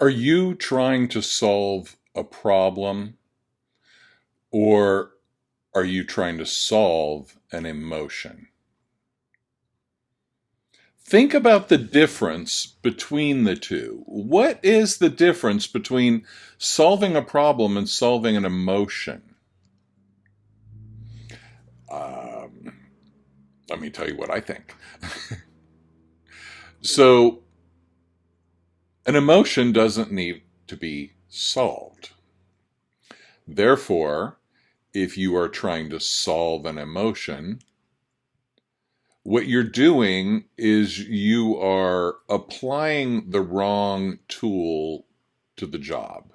Are you trying to solve a problem or are you trying to solve an emotion? Think about the difference between the two. What is the difference between solving a problem and solving an emotion? Um, Let me tell you what I think. So, an emotion doesn't need to be solved. Therefore, if you are trying to solve an emotion, what you're doing is you are applying the wrong tool to the job.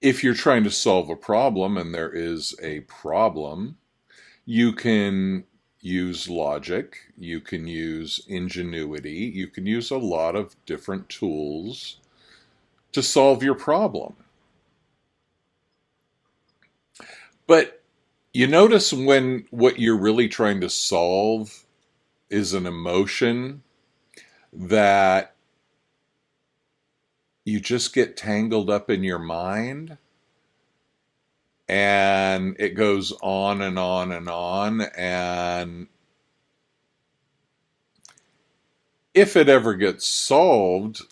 If you're trying to solve a problem and there is a problem, you can use logic, you can use ingenuity, you can use a lot of different tools to solve your problem. But you notice when what you're really trying to solve is an emotion that you just get tangled up in your mind and it goes on and on and on. And if it ever gets solved,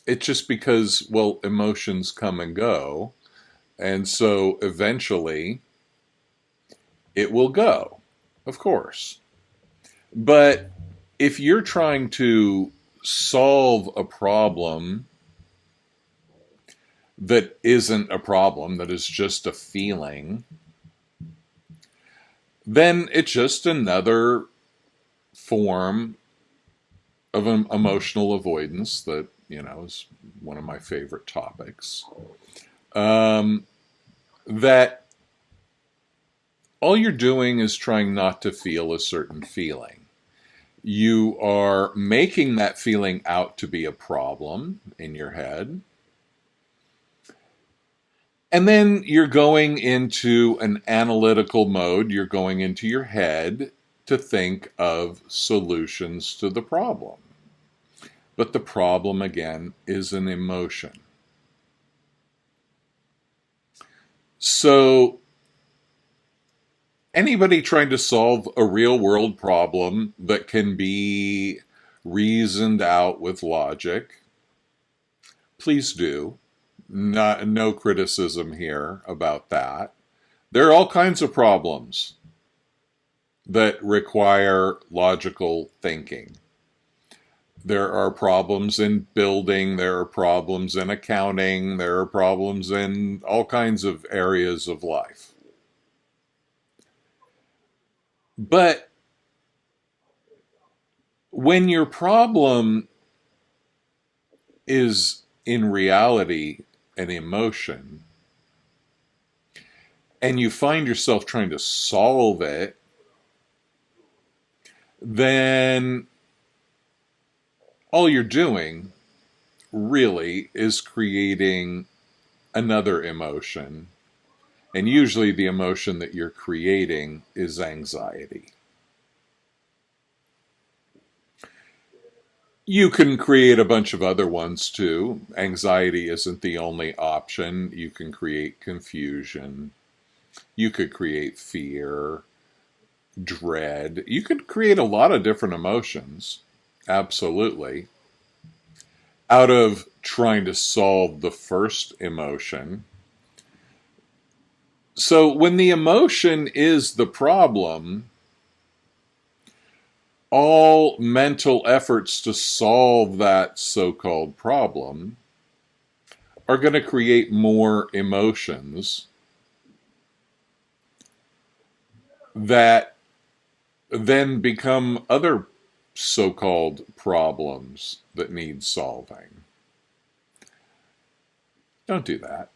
it's just because, well, emotions come and go. And so eventually it will go, of course. But if you're trying to solve a problem that isn't a problem, that is just a feeling, then it's just another form of an emotional avoidance that, is one of my favorite topics. That all you're doing is trying not to feel a certain feeling. You are making that feeling out to be a problem in your head. And then you're going into an analytical mode. You're going into your head to think of solutions to the problem. But the problem, again, is an emotion. So anybody trying to solve a real world problem that can be reasoned out with logic, please do. No criticism here about that. There are all kinds of problems that require logical thinking. There are problems in building, there are problems in accounting, there are problems in all kinds of areas of life. But when your problem is in reality an emotion, and you find yourself trying to solve it, then all you're doing really is creating another emotion. And usually the emotion that you're creating is anxiety. You can create a bunch of other ones too. Anxiety isn't the only option. You can create confusion. You could create fear, dread. You could create a lot of different emotions. Absolutely. Out of trying to solve the first emotion. So when the emotion is the problem, all mental efforts to solve that so-called problem are going to create more emotions that then become other so-called problems that need solving. Don't do that.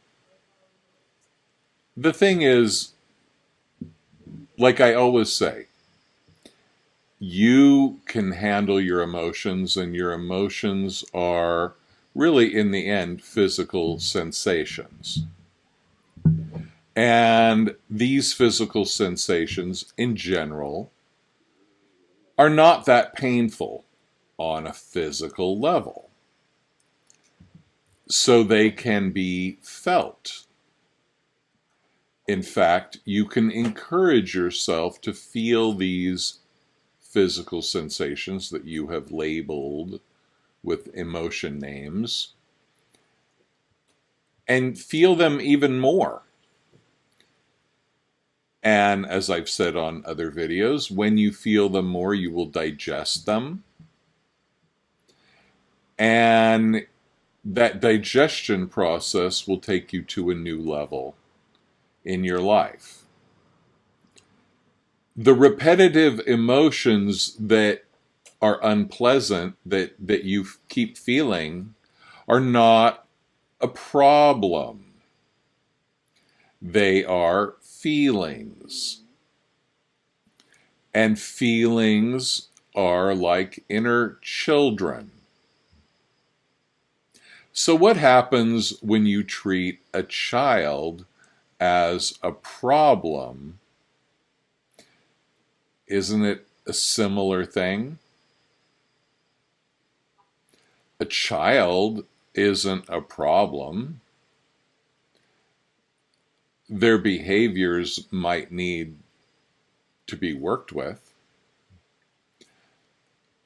The thing is, like I always say, you can handle your emotions, and your emotions are really, in the end, physical sensations. And these physical sensations, in general, are not that painful on a physical level, so they can be felt. In fact, you can encourage yourself to feel these physical sensations that you have labeled with emotion names and feel them even more. And as I've said on other videos, when you feel them more, you will digest them. And that digestion process will take you to a new level in your life. The repetitive emotions that are unpleasant, that you keep feeling, are not a problem. They are feelings. And feelings are like inner children. So what happens when you treat a child as a problem? Isn't it a similar thing? A child isn't a problem. Their behaviors might need to be worked with.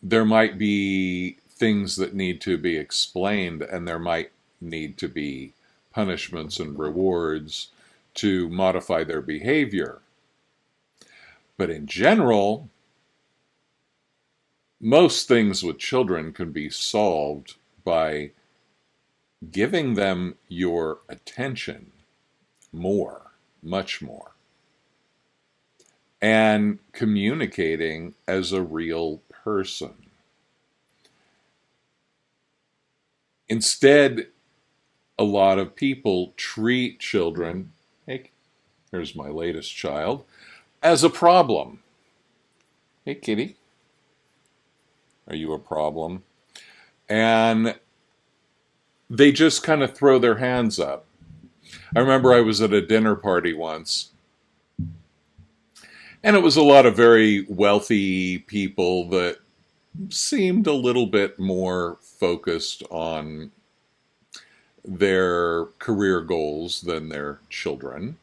There might be things that need to be explained, and there might need to be punishments and rewards to modify their behavior. But in general, most things with children can be solved by giving them your attention more, much more, and communicating as a real person. Instead, a lot of people treat children, hey, here's my latest child, as a problem. Hey, kitty, are you a problem? And they just kind of throw their hands up. I remember I was at a dinner party once, and it was a lot of very wealthy people that seemed a little bit more focused on their career goals than their children.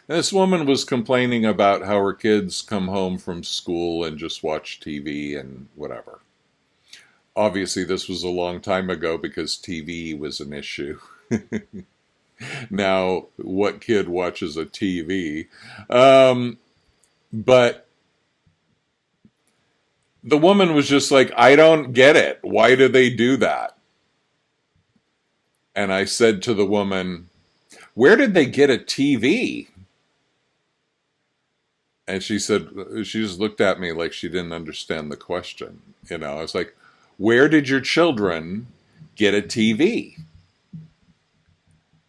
And this woman was complaining about how her kids come home from school and just watch TV and whatever. Obviously, this was a long time ago because TV was an issue. Now, what kid watches a TV? But the woman was just like, I don't get it. Why do they do that? And I said to the woman, where did they get a TV? And she said, she just looked at me like she didn't understand the question. You know, I was like, where did your children get a TV?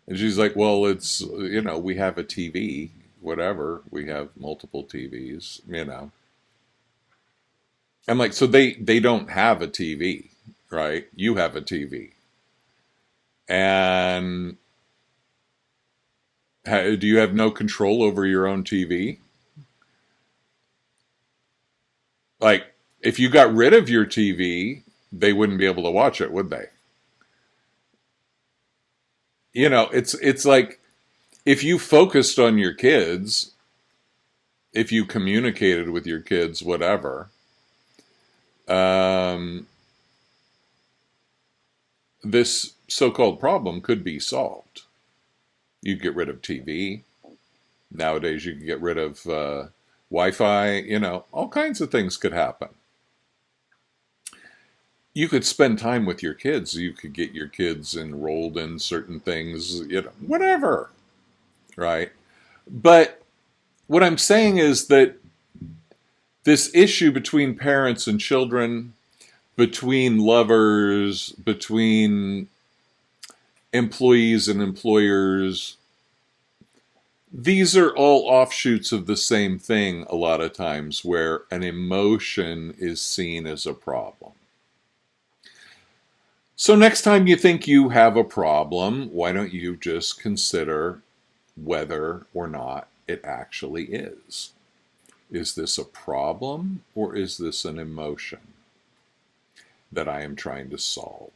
And she's like, well, it's, you know, we have a TV, whatever. We have multiple TVs, you know. I'm like, so they don't have a TV, right? You have a TV. And do you have no control over your own TV? Like, if you got rid of your TV, they wouldn't be able to watch it, would they? You know, it's like, if you focused on your kids, if you communicated with your kids, whatever, this so-called problem could be solved. You get rid of TV. Nowadays, you can get rid of Wi-Fi. You know, all kinds of things could happen. You could spend time with your kids. You could get your kids enrolled in certain things, you know, whatever, right? But what I'm saying is that this issue between parents and children, between lovers, between employees and employers, these are all offshoots of the same thing a lot of times, where an emotion is seen as a problem. So next time you think you have a problem, why don't you just consider whether or not it actually is? Is this a problem or is this an emotion? that I am trying to solve.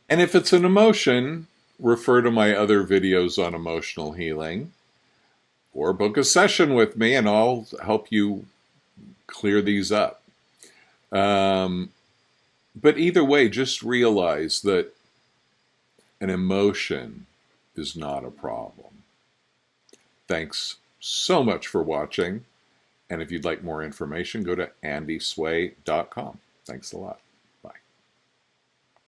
And if it's an emotion, refer to my other videos on emotional healing, or book a session with me and I'll help you clear these up. But either way, just realize that an emotion is not a problem. Thanks so much for watching. And if you'd like more information, go to andysway.com. Thanks a lot.